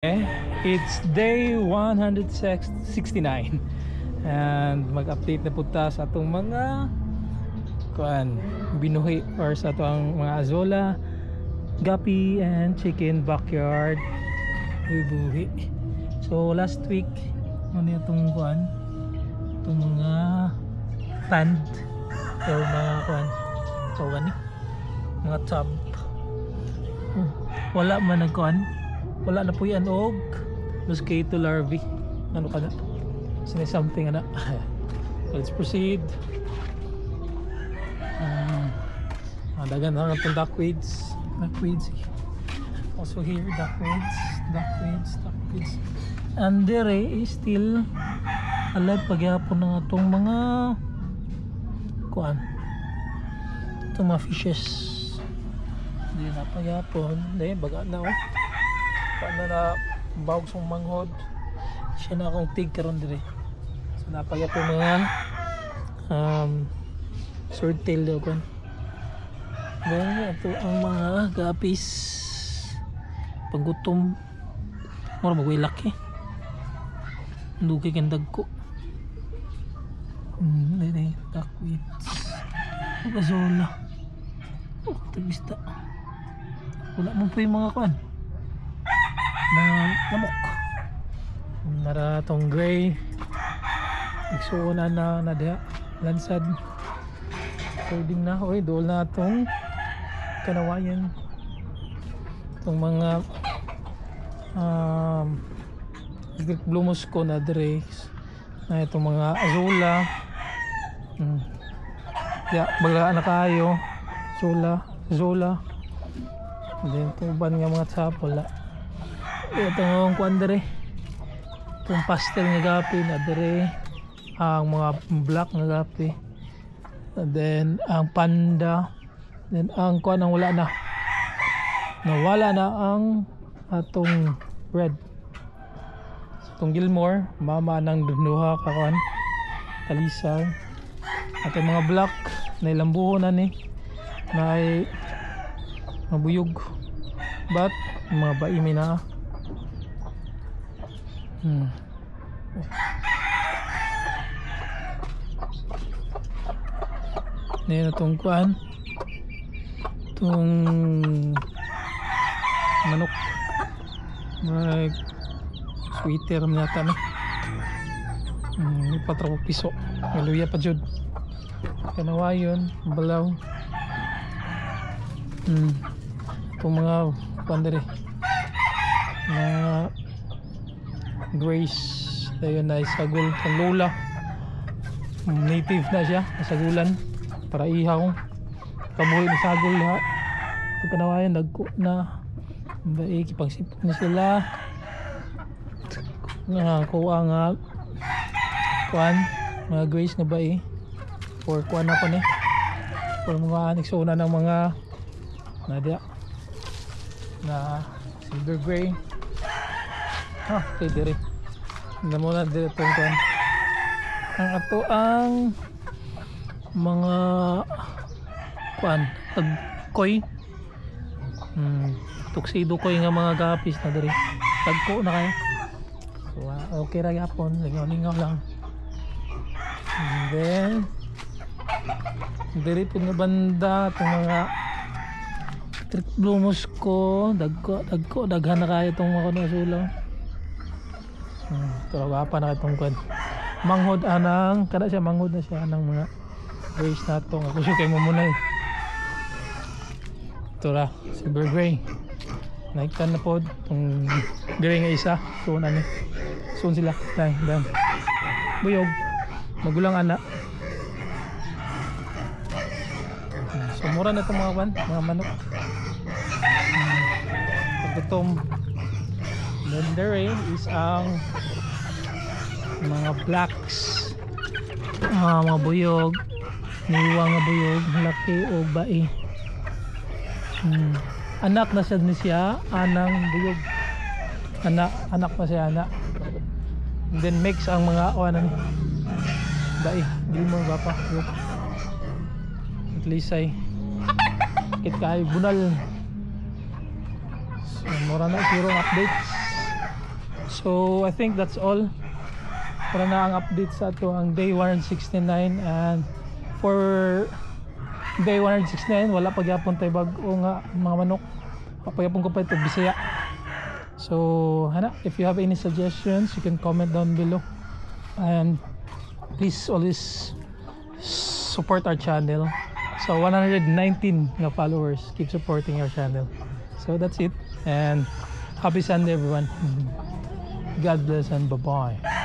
It's day 169 and mag-update na punta sa atong mga binuhi or sa atong mga azola, guppy and chicken backyard buhi. So last week ano itong itong mga pond or mga so mga tub wala man wala na po yan og mosquito larvae. Ano ka na? Sine something na. Let's proceed. Dagan na itong duckweeds. Also here, duckweeds. And there is still alive pagyapon ng itong mga itong mga fishes. Hindi na pagyapon. Hindi, baga na paano na bawag song manghod siya na akong tig karon dire. So napagya po mga swordtail daw kon. Then ito ang mga gapis paggutom mura magwilak ndugi kandag ko. Dito duckweeds azola tabista wala mo pa yung mga na lamok nara tong gray igsuuna na diha lansad pwedeng na dool na tong kanawayan tong mga Greek blue ko na dire na itong mga azola baga na kayo azola then tuban nga mga tsapol itong kuandere itong pastel nga gapi na dire ang mga black nga gapi and then ang panda then ang ang nawala na ang atong red itong Gilmore mama ng duha ka talisay at yung mga black na ilambuhon na ni na ay mabuyog but mga baimi na Ngayon itong itong manok may sweeter nata no ipatrapo piso maluya pa jud kanawayon balaw itong mga pandere na Grace ayun na isagol ang lola native na siya sagulan para ihaw kabuhi ni sagol ha ito kanawayan nagko na baik ipagsipot na sila kuha nga mga Grace na ba or na pa ni or mga aneksona ng mga nadya na silver gray okay dire na muna dire itong ang ato ang mga koi tuxedo koi nga mga gapis na dire tagko na kayo so okay ra gyapon lingaw lang and then dire pud nga banda itong mga trick blumos ko daghan na kayo itong mga sulaw talaga pa na itong manghod anang kada siya manghod na siya anang mga grace na itong ako siya kayo mo muna ito ra silver gray naiktan na po itong gray nga isa so sila dan buyog magulang anak so mura na itong mga manok paggutom then there is ang mga blacks mga buyog niwa nga buyog laki o bai anak na siya anang buyog anak pa siya anak and then mix ang mga bai di mo bapa at least ay kit kay bunal so mura na zero updates So I think that's all para na ang update sa ato ang day 169. And for day 169 wala pa gyapon tay bag-o nga mga manok, pagyapon ko pa ito Bisaya. So hana, if you have any suggestions you can comment down below, and please always support our channel. So 119 nga followers, keep supporting our channel. So that's it, and happy Sunday everyone. God bless and bye bye.